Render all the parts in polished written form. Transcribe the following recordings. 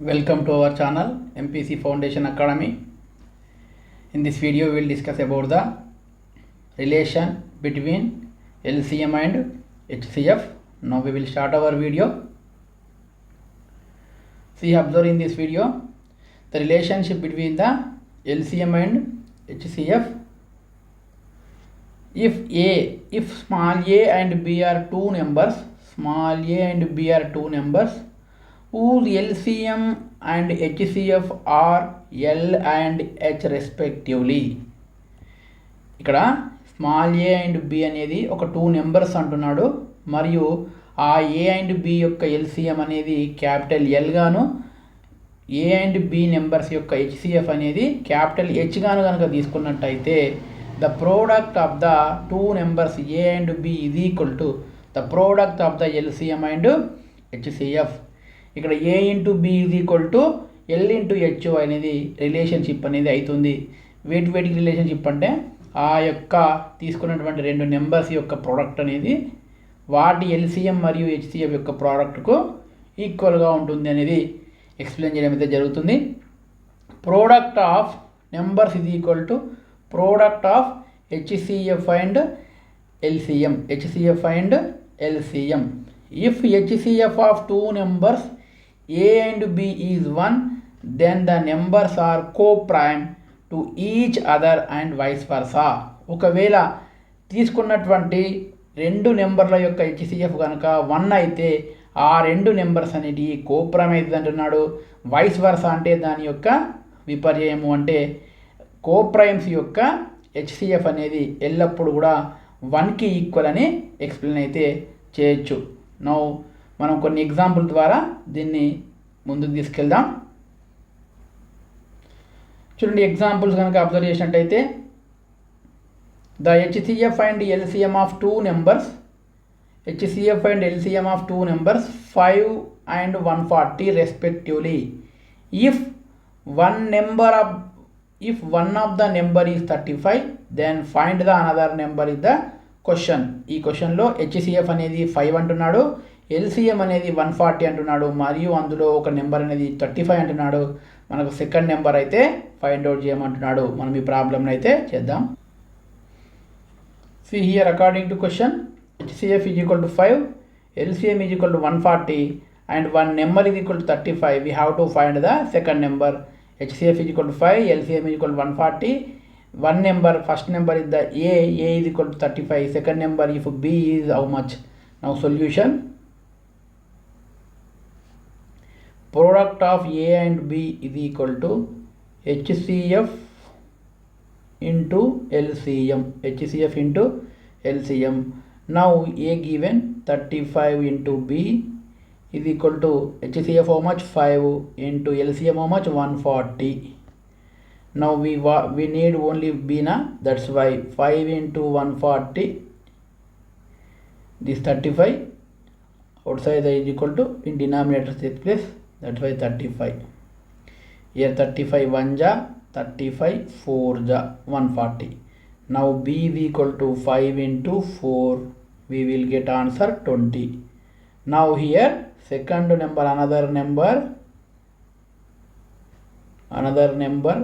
Welcome to our channel MPC Foundation Academy. In this video we will discuss about the relation between LCM and HCF. Now we will start our video. See, observe in this video the relationship between the LCM and HCF. If small a and b are two numbers, whose LCM and HCF are L and H respectively. ఇక్కడ small A and B అనేది ఒక two numbers అంటున్నాడు, మరియు ఆ A and B యొక్క LCM అనేది capital L గాను, A and B numbers యొక్క హెచ్సిఎఫ్ అనేది క్యాపిటల్ హెచ్ గాను కనుక తీసుకున్నట్టయితే the product of the two numbers A and B is equal to the product of the LCM and HCF. ఇక్కడ A into B is equal to L into H అనేది relationship అనేది అవుతుంది. వేటికి relationship అంటే ఆ యొక్క తీసుకున్నటువంటి రెండు నెంబర్స్ యొక్క ప్రోడక్ట్ అనేది వాటి ఎల్సిఎం మరియు హెచ్సిఎఫ్ యొక్క ప్రోడక్ట్కు ఈక్వల్గా ఉంటుంది అనేది ఎక్స్ప్లెయిన్ చేయడం అయితే జరుగుతుంది. Product of numbers is equal to product of HCF and LCM. If HCF of two numbers A and B is 1, then the numbers are co-prime to each other and vice versa. ఒకవేళ తీసుకున్నటువంటి రెండు నెంబర్ల యొక్క HCF కనుక 1 అయితే ఆ రెండు numbers అనేవి coprime అవుతుంది అంటున్నాడు. వైస్ వర్సా అంటే దాని యొక్క విపర్యము, అంటే కోప్రైమ్స్ యొక్క హెచ్సిఎఫ్ అనేది ఎల్లప్పుడూ కూడా 1కి ఈక్వల్ అని ఎక్స్ప్లెయిన్ అయితే చేయొచ్చు. నౌ మనం కొన్ని ఎగ్జాంపుల్ ద్వారా దీన్ని ముందుకు తీసుకెళ్దాం. చూడండి, ఎగ్జాంపుల్స్ కనుక అబ్జర్వ్ చేసినట్టయితే the HCF and LCM of two numbers 5 and 140 respectively. If one of the number is 35, then find the another number is the question. ఈ క్వశ్చన్లో హెచ్సిఎఫ్ అనేది 5 అంటున్నాడు, ఎల్సిఎం అనేది 140 అంటున్నాడు, మరియు అందులో ఒక నెంబర్ అనేది 35 అంటున్నాడు. మనకు సెకండ్ నెంబర్ అయితే ఫైండ్ అవుట్ చేయమంటున్నాడు. మనం ఈ ప్రాబ్లమ్ని అయితే చేద్దాం. See here, according to question, HCF is equal to 5, LCM is equal to 140 and one number is equal to 35. We have to find the second number. HCF is equal to 5, LCM is equal to 140. One number, first number is the A is equal to 35. Second number, if B is how much? Now solution. Product of A and B is equal to HCF into LCM. Now A given 35 into B is equal to HCF how much? 5 into LCM how much? 140. Now we need only B na, that's why 5 into 140, this 35 outside is equal to in denominator takes place, that's why 35. Here 35 1 ja, 35 4 ja, 140. Now B is equal to 5 into 4, we will get answer 20. Now here second number, another number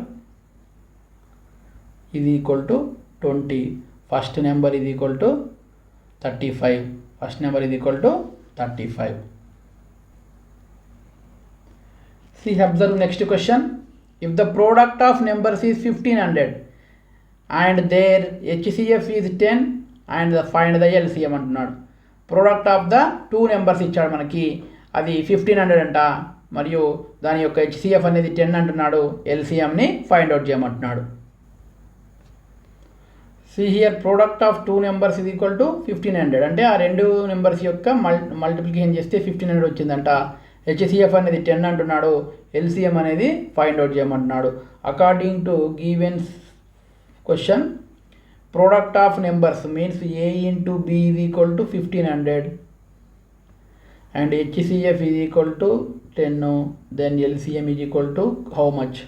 is equal to 20. First number is equal to 35. See, observe next question. If the product of numbers is 1500 and their HCF is 10 and find the LCM అంటున్నాడు. Product of the two numbers ఇచ్చాడు మనకి, అది 1500 అంట, మరియు దాని యొక్క HCF అనేది 10 అంటున్నాడు. ఎల్సిఎంని ఫైండ్ అవుట్ చేయమంటున్నాడు. See here, product of two numbers is equal to 1500 అంటే ఆ రెండు నెంబర్స్ యొక్క మల్టిప్లికేషన్ చేస్తే 1500 వచ్చిందంట. హెచ్సిఎఫ్ అనేది 10 అంటున్నాడు, ఎల్సిఎం అనేది ఫైండ్ అవుట్ చేయమంటున్నాడు. According to given question, product of numbers means A into B is equal to 1500 and HCF is equal to 10, then LCM is equal to how much?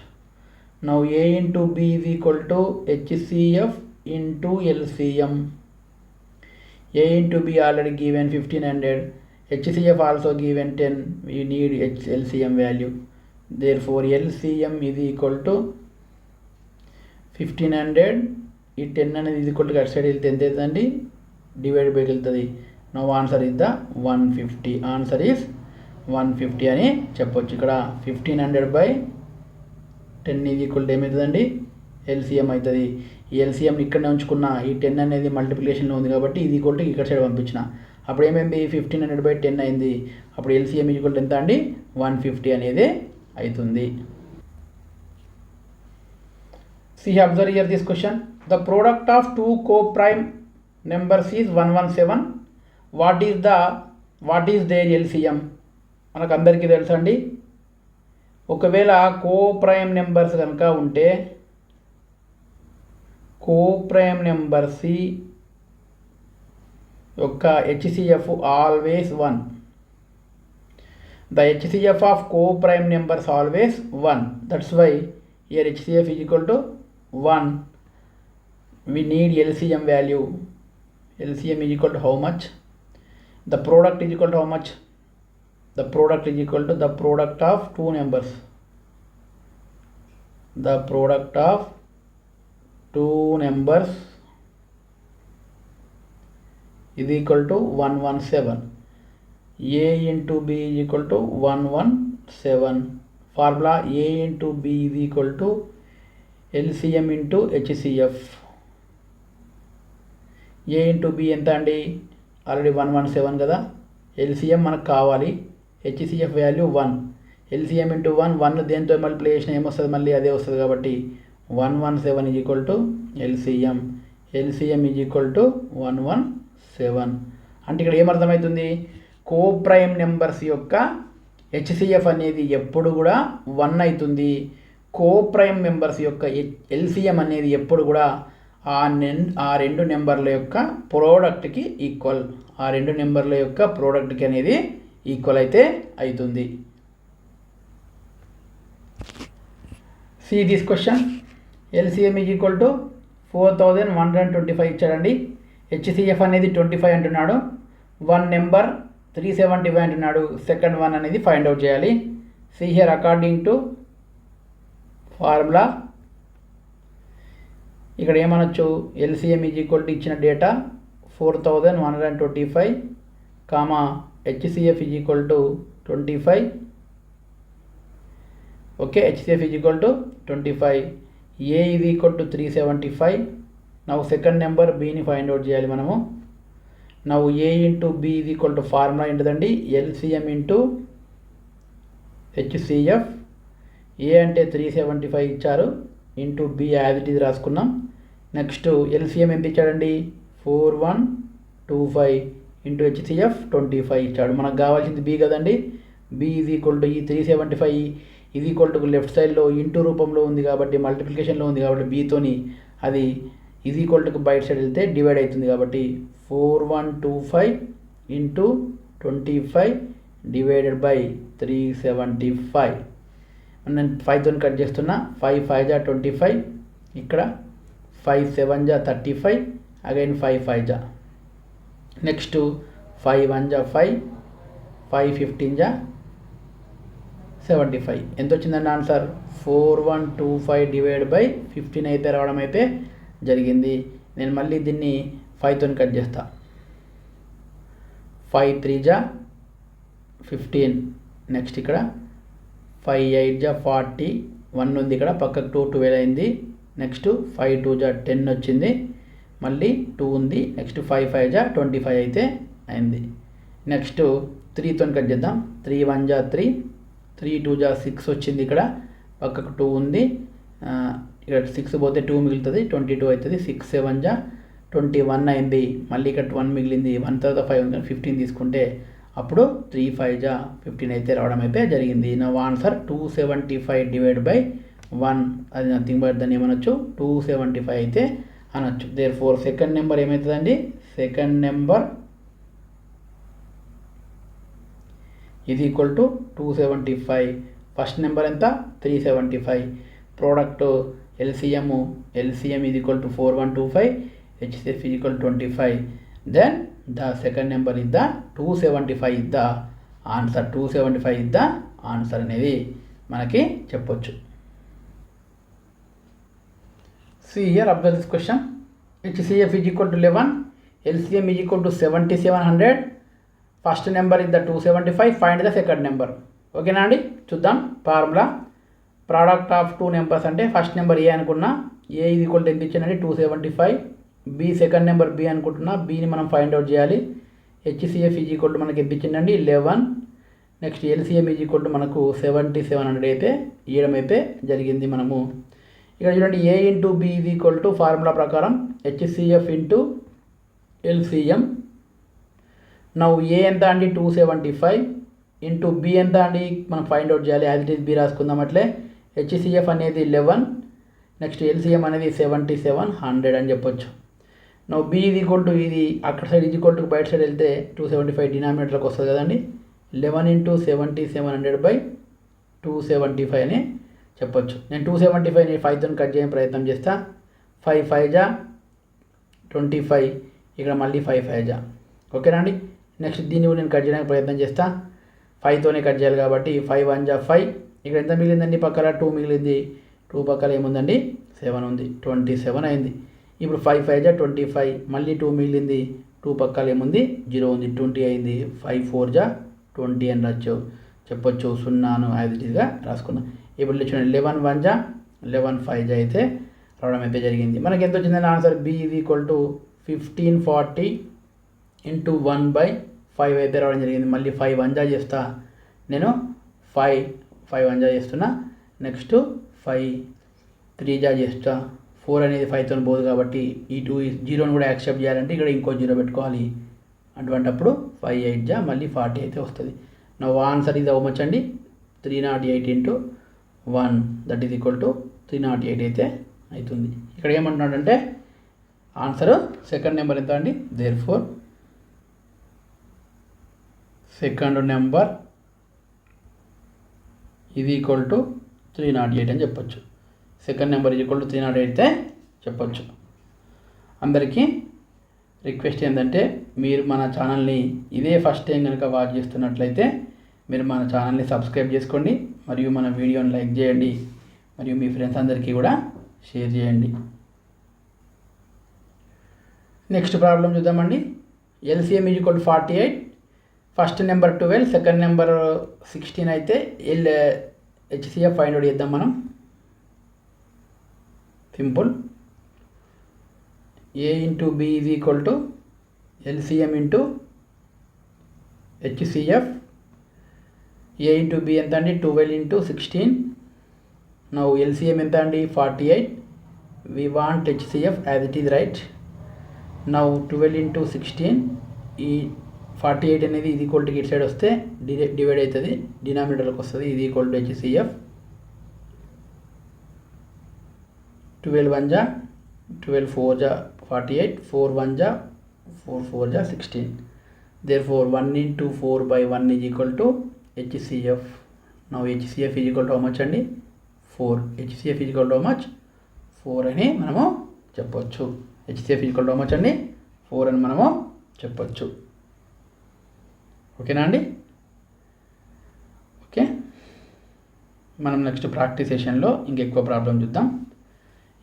Now A into B is equal to HCF into LCM. A into B already given 1500, HCF also given 10, we need LCM value. Therefore LCM is equal to 1500. ఈ 10 అనేది is equal to అటు side వెళ్తే ఎంత అవుతుందండి, divide by వెళ్తుంది. No answer is the 150. Answer is 150 అని చెప్పొచ్చు. ఇక్కడ 1500/10 ఈజ్ ఈక్వల్ టు ఏమవుతుందండి, ఎల్సిఎం అవుతుంది. ఈ ఎల్సిఎంని ఇక్కడనే ఉంచుకున్న, ఈ 10 అనేది మల్టిప్లికేషన్లో ఉంది కాబట్టి ఇది ఈక్వల్ టు ఇక్కడ సైడ్ పంపించిన. అప్పుడు ఏమైంది, 1500/10 అయింది. అప్పుడు ఎల్సిఎం ఈక్వల్ టు ఎంత అండి, 150 అనేది అవుతుంది. See, observe here this question. The product of two co-prime numbers is 117. What is their LCM? మనకు అందరికీ తెలుసు అండి. ఒకవేళ కోప్రైమ్ నెంబర్స్ కనుక ఉంటే కోప్రైమ్ నెంబర్ సి యొక్క HCF always 1. The HCF of co-prime numbers always 1. That's why here HCF is equal to 1. We need LCM value. LCM is equal to how much? The product is equal to how much? The product is equal to the product of two numbers. The product of two numbers is equal to 117. A into B is equal to 117. Formula A into B is equal to LCM into HCF. A into B ఎంత అండి, already 117 కదా. LCM మనకు కావాలి, HCF value 1. LCM into 1 దేంతో multiplication ఏమొస్తుంది, మళ్ళీ అదే వస్తుంది కాబట్టి 117 is equal to LCM. LCM is equal to 117. అంటే ఇక్కడ ఏమర్థమవుతుంది, కోప్రైమ్ నెంబర్స్ యొక్క హెచ్సిఎఫ్ అనేది ఎప్పుడు కూడా 1 అవుతుంది. కోప్రైమ్ మెంబర్స్ యొక్క ఎల్సిఎం అనేది ఎప్పుడు కూడా ఆ రెండు నెంబర్ల యొక్క ప్రోడక్ట్కి ఈక్వల్, ఆ రెండు నెంబర్ల యొక్క ప్రోడక్ట్కి అనేది ఈక్వల్ అయితే అవుతుంది. See this question. LCM is equal to 4125 ఇచ్చాడండి. హెచ్సిఎఫ్ అనేది 25 అంటున్నాడు. వన్ నెంబర్ 375 అంటున్నాడు. సెకండ్ వన్ అనేది ఫైండ్ అవుట్ చేయాలి. See here according to formula ఇక్కడ ఏమనొచ్చు, ఎల్సిఎం ఈజ్ ఈక్వల్ టు ఇచ్చిన data 4125 comma HCF is equal to 25. Okay, HCF is equal to 25. A is equal to 375. Now second number బీని find out చేయాలి మనము. Now A into B is equal to formula ఏంటిదండి, LCM into HCF. A అంటే 375 ఇచ్చారు, into B as it is రాసుకున్నాం. Next LCM ఎంత ఇచ్చాడండి, 4125 into HCF 25 ఇచ్చాడు. మనకు కావాల్సింది బి కదండి. బి ఈజ్ ఈక్వల్ టు ఈ 375 ఈజ్ ఈక్వల్ టు లెఫ్ట్ సైడ్లో ఇంటూ రూపంలో ఉంది కాబట్టి, మల్టిప్లికేషన్లో ఉంది కాబట్టి బీతోని అది ఈజ్ ఈక్వల్ టు బయట సైడ్ వెళ్తే డివైడ్ అవుతుంది కాబట్టి 4125 ఇంటూ 25 డివైడెడ్ బై 375. నేను 5తో కట్ చేస్తున్నా. 5 5 జా 25, ఇక్కడ 5 7 జా 35, అగైన్ 5 5 జా. నెక్స్ట్ 5 1 జా 5, 5 15 జా 75. ఎంత వచ్చిందండి ఆన్సర్, 4125 డివైడ్ బై 15 అయితే రావడం అయితే జరిగింది. నేను మళ్ళీ దీన్ని 5తో కట్ చేస్తా. 5 3 జా 15, నెక్స్ట్ ఇక్కడ 5 8 జా 40, 1 ఉంది ఇక్కడ పక్కకు 2 12 అయింది. నెక్స్ట్ 5 2 జా 10 వచ్చింది, మళ్ళీ 2 ఉంది. నెక్స్ట్ 5 5 జా 25 అయితే అయింది. నెక్స్ట్ 3తో కట్ చేద్దాం. 3 1 జా 3, 3 2 జా 6 వచ్చింది, ఇక్కడ పక్కకు 2 ఉంది. ఇక్కడ 6 పోతే 2 మిగులుతుంది, 22 అవుతుంది. 6 7 జా 21 అయింది, మళ్ళీ ఇక్కడ 1 మిగిలింది. 1 తర్వాత 5 ఉంది, 15 తీసుకుంటే అప్పుడు 3 5 జా 15 అయితే రావడం అయితే జరిగింది. నా ఆన్సర్ 275 డివైడ్ బై 1, అది నథింగ్ బట్ దాన్ని ఏమనొచ్చు, 275 అయితే అనొచ్చు. దేర్ ఫోర్ సెకండ్ నెంబర్ ఏమవుతుందండి, సెకండ్ నెంబర్ ఇది ఈక్వల్ టు 275. ఫస్ట్ నెంబర్ ఎంత, 375. ప్రోడక్ట్ ఎల్సిఎం ఇది equal to 4125, HCF is equal to 25. Then the second number is the 275 is the answer. 275 is the answer అనేది మనకి చెప్పొచ్చు. See here, observe this question. HCF is equal to 11, LCM is equal to 7700. First number is the 275, find the second number. ఓకేనా అండి, చూద్దాం formula. Product of two numbers అంటే first number ఏ అనుకున్నా, ఏ ఇది equal to ఎంత ఇచ్చానండి 275. బి సెకండ్ నెంబర్ బి అనుకుంటున్నా, బీని మనం ఫైండ్ అవుట్ చేయాలి. హెచ్సిఎఫ్ ఈజ్ ఈక్వల్ టు మనకి ఎంత ఇచ్చిందండి 11. Next LCM is equal to మనకు 7700 అయితే ఇవ్వడం అయితే జరిగింది. మనము ఇక్కడ చూడండి, A into B is equal to formula ప్రకారం HCF into LCM. Now A ఎంత అండి 275 ఇంటూ బి ఎంత అండి మనం ఫైండ్ అవుట్ చేయాలి. యాజ్ ఇట్ ఈస్ బి రాసుకుందాం. అట్లే హెచ్సిఎఫ్ అనేది 11, నెక్స్ట్ ఎల్సిఎం అనేది 7700 అని చెప్పొచ్చు. నో బి ఇది ఈక్వల్ టు ఇది అక్కడ సైడ్ ఇది ఈక్వల్ టు బయట సైడ్ వెళ్తే 275 డినామినేటర్కి వస్తుంది కదండి. 11 ఇంటూ 7700/275 అని చెప్పొచ్చు. నేను 275ని 5తో కట్ చేయని ప్రయత్నం చేస్తా. 5 5 జా 25, ఇక్కడ మళ్ళీ 5 5 జా. ఓకేనా అండి. నెక్స్ట్ దీన్ని కూడా నేను కట్ చేయడానికి ప్రయత్నం చేస్తా. 5తోనే కట్ చేయాలి కాబట్టి 5 1 జా 5. ఇక్కడ ఎంత మిగిలిందండి, పక్కన 2 మిగిలింది. 2 పక్కన ఏముందండి 7 ఉంది, 27 అయింది. ఇప్పుడు 5 5 జా 25, మళ్ళీ 2 మిగిలింది. 2 పక్కన ఏముంది 0 ఉంది, 20 అయింది. 5 4 జా 20 అని చెప్పొచ్చు. 0ను యాజ్ ఇట్ ఈస్గా రాసుకున్నాం. ఇప్పుడు చూడండి 11 1 జా 11 5 జా అయితే రావడం అయితే జరిగింది. మనకి ఎంత వచ్చిందని answer B is equal to 1540 into 1/5 అయితే రావడం జరిగింది. మళ్ళీ 5 1 జా చేస్తా నేను, 5 1 జా చేస్తున్నా. నెక్స్ట్ 5 3 జా చేస్తా. 4 అనేది 5తో పోదు కాబట్టి ఈ 0ని కూడా యాక్సెప్ట్ చేయాలంటే ఇక్కడ ఇంకో 0 పెట్టుకోవాలి. అటువంటప్పుడు 5 8 జా మళ్ళీ 40 అయితే వస్తుంది. నా ఆన్సర్ ఇది అవ్వచ్చు అండి 308 into 1 that is equal to 308 అయితే అవుతుంది. ఇక్కడ ఏమంటున్నాడంటే ఆన్సర్ సెకండ్ నెంబర్ ఎంత అండి, దేర్ఫోర్ సెకండ్ నెంబర్ ఇది ఈక్వల్ టు 308 అని చెప్పొచ్చు. సెకండ్ నెంబర్ ఇది ఈక్వల్ టు 308 అయితే చెప్పొచ్చు. అందరికీ రిక్వెస్ట్ ఏంటంటే మీరు మన ఛానల్ని ఇదే ఫస్ట్ టైం కనుక వాచ్ చేస్తున్నట్లయితే మీరు మన ఛానల్ని సబ్స్క్రైబ్ చేసుకోండి, మరియు మన వీడియోని లైక్ చేయండి, మరియు మీ ఫ్రెండ్స్ అందరికీ కూడా షేర్ చేయండి. నెక్స్ట్ ప్రాబ్లం చూద్దామండి. LCM is equal to 48, first number 12, second number 16 అయితే హెచ్సిఎఫ్ ఫైండ్ అవుట్ చేద్దాం మనం. Simple. A into B is equal to LCM into HCF. A into B ఎంత అండి 12 ఇంటూ 16. నౌ ఎల్సిఎం ఎంత అండి 48. We want HCF as it is right. Now 12 into 16, ఈ 48 అనేది ఇది ఈక్వల్ టు ఇటు సైడ్ వస్తే డివైడ్ అవుతుంది, డినామినేటర్కి వస్తుంది. ఇది ఈక్వల్ టు హెచ్సిఎఫ్. 12 1 జా 12 4 జా 48, 4 1 జా 4 4 జా 16. therefore 1 into 4/1 is equal to HCF. now HCF is equal to how much అండి 4. HCF is equal to how much 4 అని మనము చెప్పొచ్చు. HCF is equal to how much అండి 4 అని మనము చెప్పొచ్చు. ఓకేనా అండి. ఓకే, మనం నెక్స్ట్ ప్రాక్టీస్ సెషన్లో ఇంకెక్కువ ప్రాబ్లం చూద్దాం.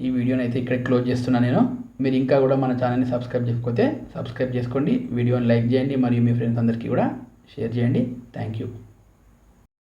ఈ వీడియోని అయితే ఇక్కడ క్లోజ్ చేస్తున్నాను నేను. మీరు ఇంకా కూడా మన ఛానల్ని సబ్స్క్రైబ్ చేయకపోతే సబ్స్క్రైబ్ చేసుకోండి, వీడియోని లైక్ చేయండి, మరియు మీ ఫ్రెండ్స్ అందరికీ కూడా షేర్ చేయండి. Thank you.